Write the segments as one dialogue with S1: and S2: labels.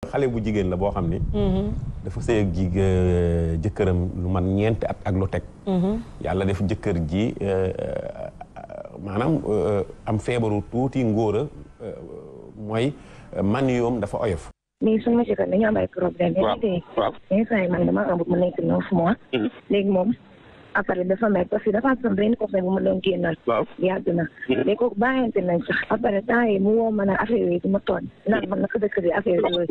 S1: xale bu jigéen la boo xam ni dafa sëy ak jëkkëram lu man ñeenti at ak lu teg yàlla def jëkkër ji maanaam am feebaru tuuti ngóora mooy man yoom dafa oyof.
S2: mais suñu jëkkër dañu am ay problème
S1: waaw
S2: instant yi man dama am mu nekk 9 mois léegi moom après dafa may parce que dafa am benn copain bu ma doon génnal yàgg na léegi kooku bàyyante nañ sax après temps yi mu woo ma ne affaire yooyu du ma tooñ naan man naka dëkk bi affaire yooyu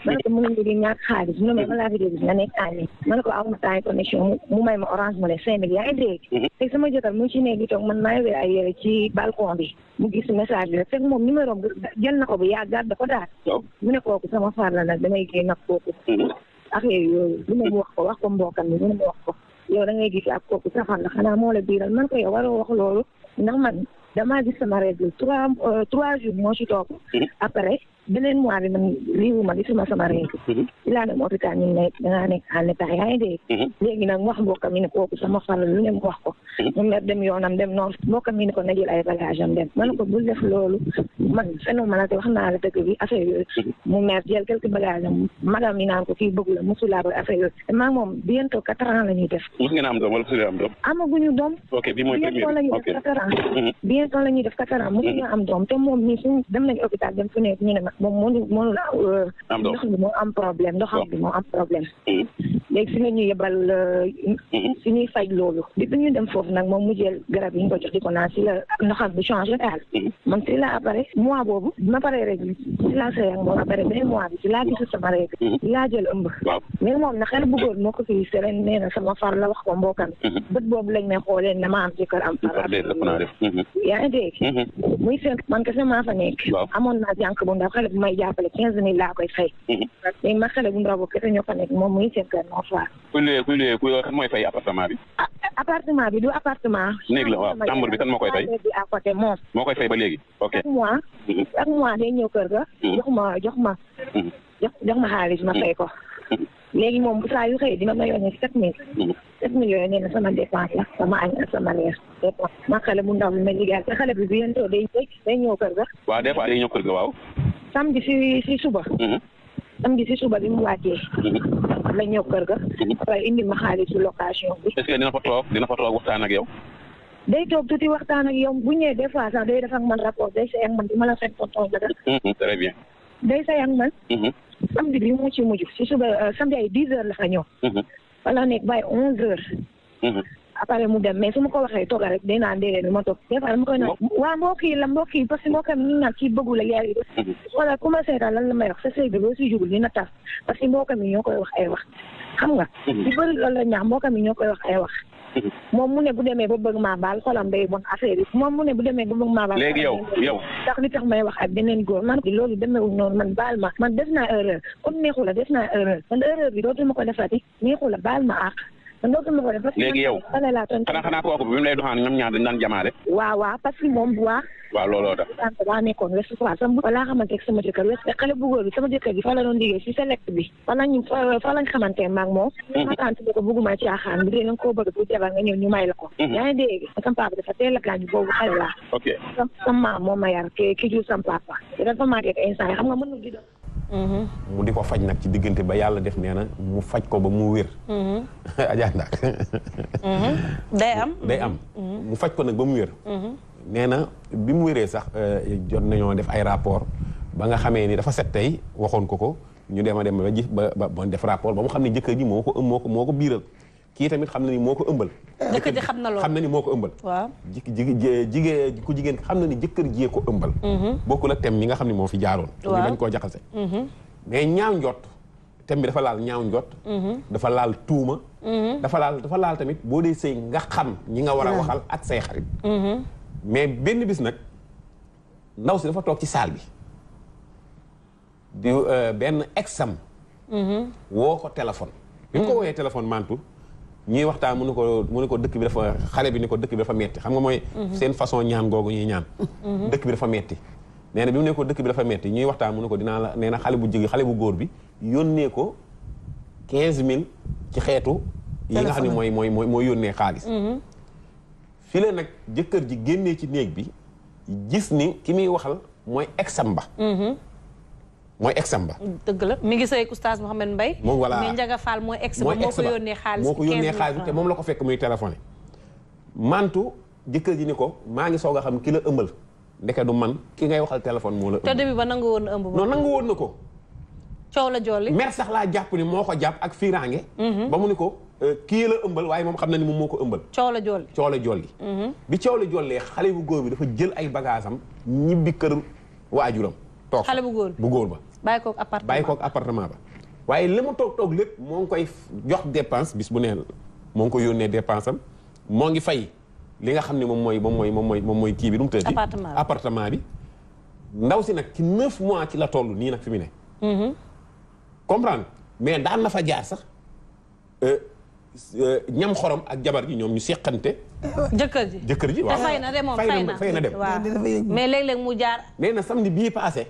S2: ma ne ko mu ngi di ñàkk xaalis mu ne ma balaa vidéo bi nga nekk en ligne ma ne ko aw ma temps connexion mu may ma orange mu ne 5000 yaa ngi dégg te sama jëkkër mu ci nekk di toog man maa ngi ay yére ci balcon bi mu gis message bi rek fekk moom numéro jël na ko bu yàggaat da ko daal mu ne kooku sama far la nag damay génn ak kooku affaire yooyu lu ne mu wax ko mbokkam bi lu ne mu wax ko yow da ngay gis ak kooku safar la xanaa moo la biiral man ko yow waroo wax loolu ndax man damaa gis sama règle 3 jours moo ci topp après beneen mois bi man liiwu ma gisuma sama règle ci laa dem hôpital ñu ne dangaa nekk en état yaa ngi dégg léegi nag wax mbokkam mi ne kooku sama far la lu ne mu wax ko mu mer dem yoonam dem noonu mbokkam mi ne ko na jël ay bagage am dem man ko bul def loolu man fenn ma la te wax naa la dëgg bi affaire yooyu mu mer jël quelques bagages am madame mi naan ko kii bëgg la mosulaa ba affaire yooyu te maa moom bientôt 4 ans la ñuy def.
S1: mos ngeen am doom wala mosul am doom.
S2: amaguñu doom.
S1: ok bi mooy premier
S2: bientôt la ñuy def 4 ans. bientôt la ñuy def 4 ans mosuñu am doom te moom mii suñu dem nañu hôpital dem fu nekk ñu ne ma moom mënul am doom ndox bi moo am problème ndoxam bi moo am problème. léegi si la ñuy yebal si ñuy faj loolu depuis ñu dem foofu nag moom mu jël garab yi ñu ko jox di ko naan si la ndoxam bi changé daal. man si la après mois boobu ma paree rek si la sëy ak moom après beneen mois bi si laa gisu sama rek si laa jël ëmb. mais moom na xel bu góor moo ko fi seren nee na sama far la wax ko mbokkam bët boobu lañ may xoolee na ma am jëkkër am far yaa ngi dégg muy seen man kese maa fa nekk amoon naa jànk bu ndaw xale bu may jàppale 15 000 laa koy fay mais ma xale bu ndaw bu kese ñoo fa nekk moom muy seen kër moo faar
S1: kuy luyee kan mooy fay appartement bi
S2: appartement bi du appartement
S1: néeg la waaw chambre bi kan moo koy fay
S2: bi à côté moom
S1: moo koy fay ba léegi ok
S2: chaque mois day ñëw kër ga jox ma xaalis ma fay ko léegi moom bu saa yu xëy dina ma yónnee 7000 yooyu nee na sama dépense la sama añ ak sama reer ma xale bu ndaw bi ma liggéeyal te xale bi bientôt day ñëw kër ga
S1: waaw des fois day ñëw kër ga waaw
S2: samedi si suba samedi si suba bi mu wàccee la ñëw kër ga après indi ma xaalisu location bi
S1: est-ce que dina fa toog waxtaan ak yow
S2: day toog tuuti waxtaan ak yow bu ñëwee des fois sax day def ak man rapport day say ak man di ma la fekk tonton la
S1: très bien
S2: day say ak man samedi bi mu ci mujj si suba samedi ay 10 heures la fa ñëw wala nekk bàyyi 11 heures après mu dem mais su ma ko waxee tooga rek day naan déedéet ma toog des fois dama koy naan waa mbokk yi parce que mbokkam ñu naan kii bëggu la yaay wala commencé daal lan la may wax sa sëy bi boo si jugul dina tas parce que mbokkam yi ñoo koy wax ay wax xam nga di bëri loolu la ñaax mbokkam yi ñoo koy wax ay wax moom mu ne bu demee ba bëgg maa baal xolam day bon affaire yi moom mu ne bu demee ba bëgg maa baal
S1: léegi yow
S2: tax li tax may wax ak beneen góor man loolu demeewul noonu man baal ma man def naa erreur kon neexu la def naa erreur man erreur bi dootuma ko defati neexu la baal ma àq man dootuma ko def
S1: léegi yow xanaa kooku bi mu lay doxaan ñoom ñaar dañ daan jamaale
S2: waaw parce que moom bu
S1: waaw looloo tax
S2: daa nekkoon Ouest Foire sama balaa xamante ak sama jëkkër Ouest xale bu góor bi sama jëkkër bi fa la doon liggéey si select bi fa lañ xamante maag moom ma tante ko bëgguma caaxaan bu dee nga koo bëgg bu jabar nga ñëw ñu may la ko yaa ngi dégg sama papa dafa teel a gaañu boobu xale laa sama maam moo ma yar ki jur sama papa dafa màggee ak instant yi xam nga mënul di doon mu di ko faj nag ci diggante ba yàlla def nee na mu faj ko ba mu wér Adja Ndak day am mu faj ko nag ba mu wér nee na bi mu wéree sax jot nañoo def ay rapport ba nga xamee ni dafa set tey waxoon ko ñu dem ba ji ba def rapport ba mu xam ne jëkkër ji moo ko biiral kii tamit xam na ni moo ko ëmbal
S3: jëkkër ji xam na loolu
S1: xam na ni moo ko ëmbal
S3: waaw
S1: ku jigéen xam na ni jëkkër jiyee ko ëmbal bokkul ak thème mi nga xam ne moo fi jaaroon ñu bañ koo jaxase mais ñaaw njott thème bi dafa laal ñaaw njott dafa laal tuuma dafa laal tamit boo dee sëy nga xam ñi nga war a waxal ak say xarit mais benn bis nag ndaw si dafa toog ci saal bi di benn exam woo ko téléphone bi mu ko wooyee téléphone mantu ñuy waxtaan mu ne ko dëkk bi dafa xale bi ni ko dëkk bi dafa metti xam nga mooy seen façon ñaan googu ñuy ñaan dëkk bi dafa metti nee na bi mu ne ko dëkk bi dafa metti ñuy waxtaan mu ne ko dinaa la nee na xale bu góor bi yónnee ko 15000 ci xeetu yi nga xam ne mooy yónnee xaalis fi la nag jëkkër ji génnee ci néeg bi gis ni ki muy waxal mooy exam ba mooy exam ba.
S3: dëgg la mi ngi sëy Oustaz Mouhamed Mbaye.
S1: moom voilà
S3: mais Ndiaga Fall mooy ex ba moo ko yónnee xaalis.
S1: moo ko yónnee xaalis te moom la ko fekk muy téléphoné. mantu jëkkër ji ni ko maa ngi soog a xam ki la ëmbal ndeke du man ki ngay waxal téléphone moo la ëmbal.
S3: te début ba nangu woon na ëmb.
S1: non nangu woon na ko.
S3: coow la jolli.
S1: mer sax laa jàpp ni moo ko jàpp ak fiiraange. ba mu ni ko kii la ëmbal waaye moom xam na ni moom moo ko ëmbal.
S3: coow la jolli.
S1: coow la jolli. bi coow la jollee xale bu góor bi dafa jël ay bagages am ñibbi kër waajuram. toog
S3: xale bu góor bi
S1: bu góor ba.
S3: bàyyi koog
S1: appartement ba. waaye li mu toog lépp moo ngi koy jox dépense bis bu neen moo ngi koy yónnee dépense am moo ngi fay li nga xam ne moom mooy kii bi nu mu tëddi appartement bi ndaw si nag ci 9 mois ci la toll nii nag fi mu ne. comprendre mais daan na fa jaar sax ñam xorom ak jabar gi ñoom ñu seqante. jëkkër ji waaw
S3: te fay na de moom
S1: fay na dem.
S3: waaw mais léeg-léeg mu jaar.
S1: nee na samedi bii passé.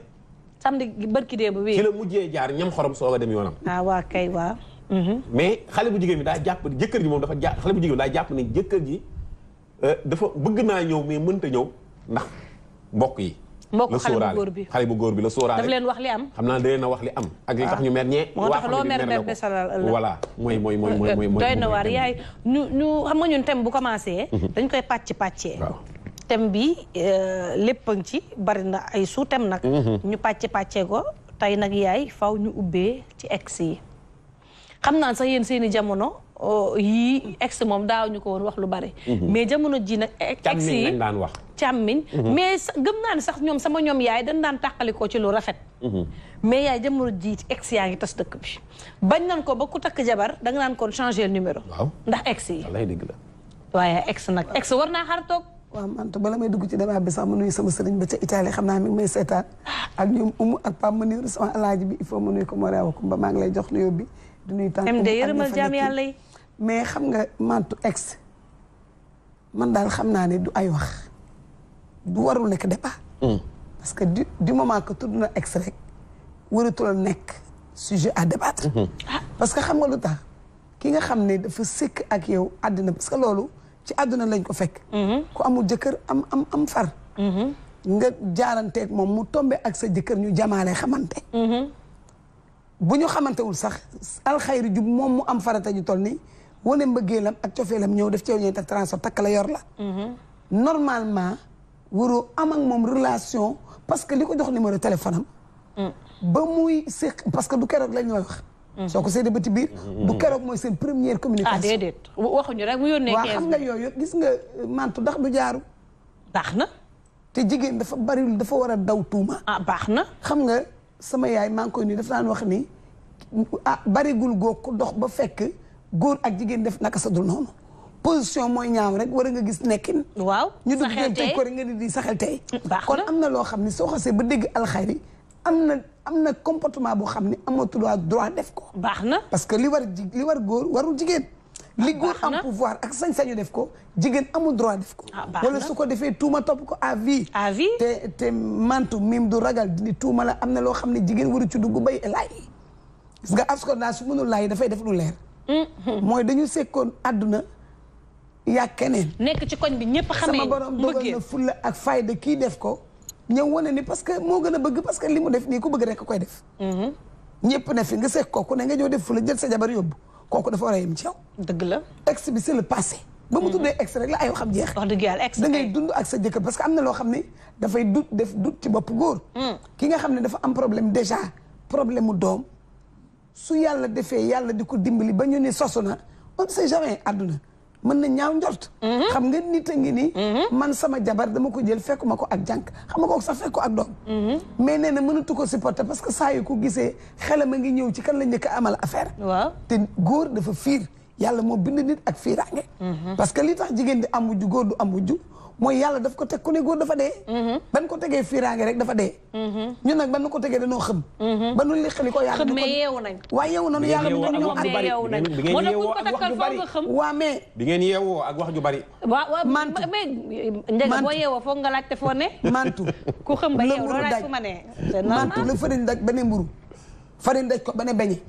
S3: samedi bërki dee ba wéy.
S1: ci la mujjee jaar ñam xorom soog a dem yoonam.
S3: waa kay waaw.
S1: mais xale bu jigéen bi daa jàpp jëkkër ji moom dafa jàpp xale bu jigéen bi daa jàpp ne jëkkër ji dafa bëgg naa ñëw mais mënta ñëw ndax mbokk yi.
S3: mbokk xale bu góor bi
S1: la sóoraale.
S3: daf leen wax li am.
S1: xam naa da leen a wax li am. ak li tax ñu mer ñee.
S3: moo tax loo mer besalal ëllëg.
S1: voilà mooy
S3: doy na waar yaay ñu xam nga ñun thème bu commencé. dañ koy pàccee. waaw thème bi lépp a ngi ci bari na ay sous thème nag. ñu pàccee ko tey nag yaay faw ñu ubbee ci ex yi. xam naa sax yéen seeni jamono yii ex moom daaw ñu ko woon wax lu bari. mais jamono ji nag. ex yi
S1: lañ daan wax.
S3: càmmiñ mais gëm naa ne sax ñoom ñoom yaay dañ daan tàqalikoo ci lu rafet. mais yaay jamono ji ex yaa ngi tas dëkk bi. bañ nan ko ba ku takk jabar da nga naan kon changer numéro.
S1: waaw
S3: ndax ex yi.
S1: wallaay dëgg la.
S3: waaye ex nag ex war naa xar toog.
S4: waaw man bala may dugg ci débat bi sax ma nuyu sama sëriñ ba ca Italie xam naa mi ngi may seetaan ak ñoom Umu ak Pape Maniru sama alaaji bi il faut ma nuyu ko ma reew ko ba maa ngi lay jox nuyoo bi. di nuyu tànk
S3: MD yërëmal jaam yàlla yi.
S4: mais xam nga mantu ex man daal xam naa ne du ay wax du warul nekk débat. parce que du moment que tudd na ex rek waratul nekk sujet à débattre. parce que xam nga lu tax ki nga xam ne dafa sëkk ak yow àddina parce que loolu. ci àdduna lañ ko fekk. ku amul jëkkër am far. nga jaaranteeg moom mu tombe ak sa jëkkër ñu jamaale xamante. bu ñu xamantewul sax alxayri jub moom mu am farata ju toll nii wane mbëggeelam ak cofeelam ñëw def ci yow ñëw tak transport takk la yor la. normalement waroo am ak moom relation parce que li ko jox numéro téléphone am. ba muy séq parce que du keroog lañ ñooy wax. soo ko seetee ba ci biir. du keroog mooy seen première communication.
S3: déedéet waxuñu rek mu yónnee.
S4: waaw xam nga yooyu gis nga mantu ndax du jaaru.
S3: baax na.
S4: te jigéen dafa bari dafa war a daw tuuma.
S3: baax na.
S4: xam nga sama yaay maa ngi koy nii dafa daan wax ni barigul góor ku dox ba fekk góor ak jigéen def naka sa dul noonu. position mooy ñaaw rek war a nga gis nekkin.
S3: waaw
S4: ñu dugg jël tey ko rek nga di saxel tey.
S3: baax
S4: kon am na loo xam ne soo xasee ba dégg alxayri am na comportement boo xam ne amatul droit def ko.
S3: baax na
S4: parce que li war góor warul jigéen. li góor am pouvoir ak sañ-sañu def ko jigéen amul droit def ko. wala su ko defee tuuma topp ko à vie.
S3: à vie
S4: te mantu mim du ragal di tuuma la am na loo xam ne jigéen waru ci dugg bay laay. gis nga askan naa su mënul laay dafay def lu leer. mooy dañu sekkoon àdduna yaa keneen.
S3: nekk ci koñ bi ñëpp xamee
S4: sama borom dogal na fulla ak fayda kii def ko. ñëw wane ni parce que moo gën a bëgg parce que li mu def nii ku bëgg rek koy def. ñëpp ne fi nga sekk ko ku ne nga ñëw def fulla jël sa jabar yóbbu kooku dafa war a yem ci yow.
S3: dëgg la.
S4: ex bi c'est le passé. ba mu tuddee ex rek la ay waxam jeex.
S3: wax dëgg yàlla ex
S4: da ngay dund ak sa jëkkër parce que am na loo xam ne dafay def dut ci bopp góor. ki nga xam ne dafa am problème déjà problème mu doom su yàlla defee yàlla di ko dimbali ba ñu ne sosu na on ne sait jamais àdduna mën na ñaaw njort. xam nga nit a ngi ni. man sama jabar dama ko jël fekkuma ko ak jànk xam nga ko sax fekk ko ak doom. mais nee na mënatu ko supporter parce que saa yu ko gisee xelam a ngi ñëw ci kan la njëkk a amal affaire.
S3: waaw
S4: te góor dafa fiir yàlla moo bind nit ak fiiraange. parce que li tax jigéen di am wujju góor du am wujju mooy yàlla daf ko teg ku ne góor dafa dee. ban ko tegee fiiraange rek dafa dee. ñun nag ban nu ko tegee dañoo xëm. ba nu li xeli ko yàlla.
S3: xëm mais yeewu nañ.
S4: waaye yeewu nañu yàlla mu ñëw ak bari.
S1: bi ngeen yeewoo ak wax ju bari.
S4: waa mais.
S1: bi ngeen yeewoo ak wax ju bari.
S3: waaw
S4: mantu
S3: mais njëga boo yeewoo foog nga laajte foo ne.
S4: mantu
S3: ku xëm ba yeewu doo laaj fu ma ne.
S4: mantu la farine daj ba ne mburu farine daj ko ba ne beñe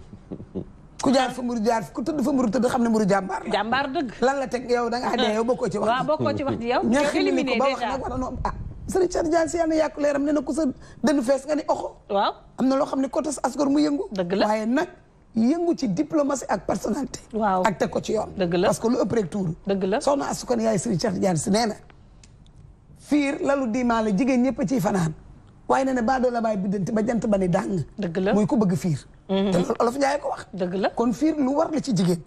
S4: ku jaar fa mburu jaar ku tëdd fa mburu tëdd xam ne mburu jàmbaar la.
S3: jàmbaar dëgg.
S4: lan la teg yow da ngaa dee yow bokkoo ci wax.
S3: waaw bokkoo ci wax ji yow.
S4: ña
S3: éliminé
S4: ko ba wax
S3: déjà
S4: nag war na Serigne Cheikh Diagne si yàlla yàqu leeram ne na ku sa dënn fees nga ni oxo.
S3: waaw
S4: am na loo xam ne côté asgor mu yëngu.
S3: dëgg la
S4: waaye nag yëngu ci diplomatie ak personnalité.
S3: waaw
S4: ak teg ko ci yoon.
S3: dëgg la
S4: parce que lu ëpp rek tuuru.
S3: dëgg la
S4: soxna Astou Kane yaay Serigne Cheikh Diagne si nee na fiir lalu diimaale jigéen ñëpp a ciy fanaan waaye nee na baadoo la baay biddanti ba jant ba ni dàng.
S3: dëgg la
S4: muy ku bëgg fiir. te loolu olof Njaay ko wax.
S3: dëgg la
S4: kon fiir lu war la ci jigéen.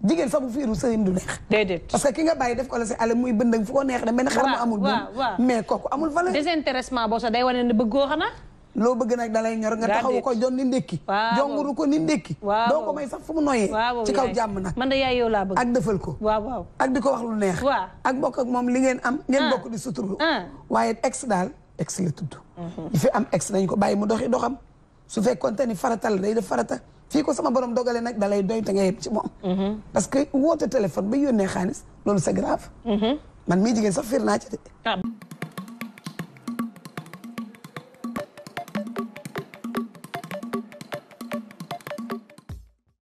S4: jigéen sax bu fiiru sëyam du neex.
S3: déedéet
S4: parce que ki nga bàyyi def ko la si àll muy bëndëng fu ko neex de mel ni xar mu amul mais kooku amul valeur.
S3: désintéressement boo sax day wane ne bëggoo xanaa.
S4: loo bëgg nag dalay ñor nga taxawu ko jon ni ndékki. jonguru ko ni ndékki. doo ko may sax fu mu noyyee. ci kaw jàmm nag.
S3: man de yaay yow laa bëgg.
S4: ak defal ko.
S3: waaw
S4: ak di ko wax lu neex. ak bokk ak moom li ngeen am. ngeen bokk di suturu. waaye ex daal ex la tudd. yi fi am ex nañ ko bàyyi mu doxi doxam. su fekkoonte ni farata la day def farata. fii ko sama borom dogale nag dalay doy te nga yem ci moom. parce que woote téléphone ba yónnee xaalis loolu c'est grave. man mii jigéen sax fiir naa ci de.